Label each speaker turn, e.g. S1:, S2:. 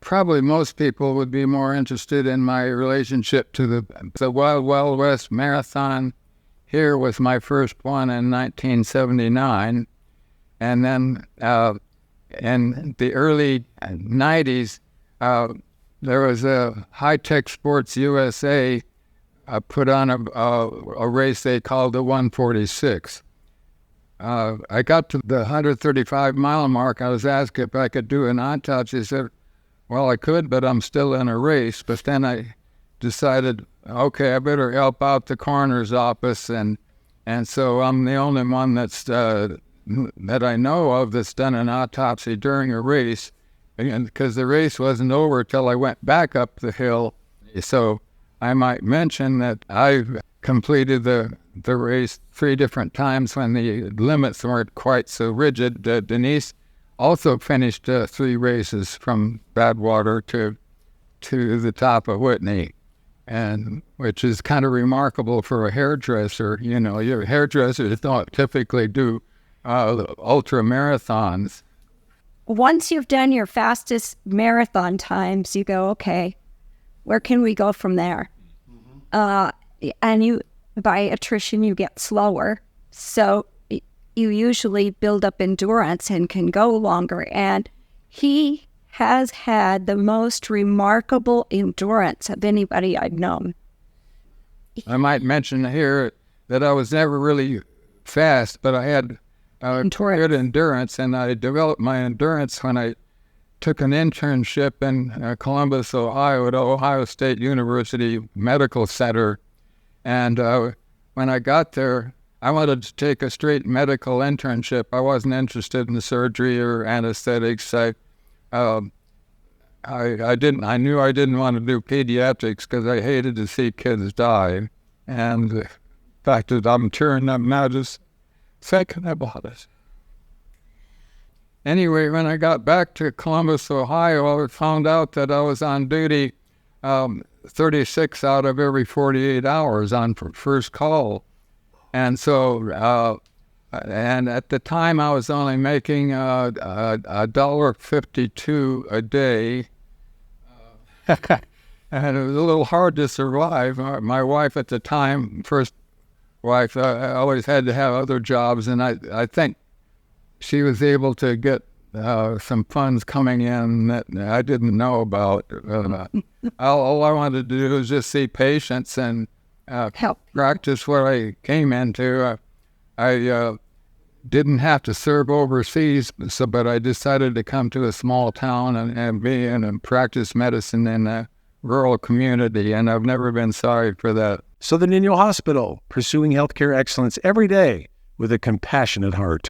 S1: probably most people would be more interested in my relationship to the Wild Wild West Marathon. Here was my first one in 1979. And then in the early 90s, there was a High Tech Sports USA put on a race they called the 146. I got to the 135-mile mark. I was asked if I could do an autopsy. I said, well, I could, but I'm still in a race. But then I decided, okay, I better help out the coroner's office. And so I'm the only one that I know of that's done an autopsy during a race, because the race wasn't over till I went back up the hill. So I might mention that I've completed the race 3 different times when the limits weren't quite so rigid. Denise also finished 3 races from Badwater to the top of Whitney, and which is kind of remarkable for a hairdresser. You know, your hairdressers don't typically do ultra marathons.
S2: Once you've done your fastest marathon times, you go, okay, where can we go from there? And you, by attrition, you get slower. So you usually build up endurance and can go longer. And he has had the most remarkable endurance of anybody I've known.
S1: I might mention here that I was never really fast, but I had good endurance, and I developed my endurance when I took an internship in Columbus, Ohio, at Ohio State University Medical Center. And when I got there, I wanted to take a straight medical internship. I wasn't interested in surgery or anesthetics. I knew I didn't want to do pediatrics because I hated to see kids die. And the fact that I'm tearing up now just thinking about it. Anyway, when I got back to Columbus, Ohio, I found out that I was on duty 36 out of every 48 hours on first call. And so, and at the time I was only making $1.52 a day. And it was a little hard to survive. My wife at the time, first wife, I always had to have other jobs, and I think she was able to get some funds coming in that I didn't know about. All I wanted to do was just see patients and
S2: help
S1: practice what I came into. I didn't have to serve overseas, but I decided to come to a small town and be in and practice medicine in a rural community, and I've never been sorry for that.
S3: So the Inyo Hospital, pursuing healthcare excellence every day with a compassionate heart.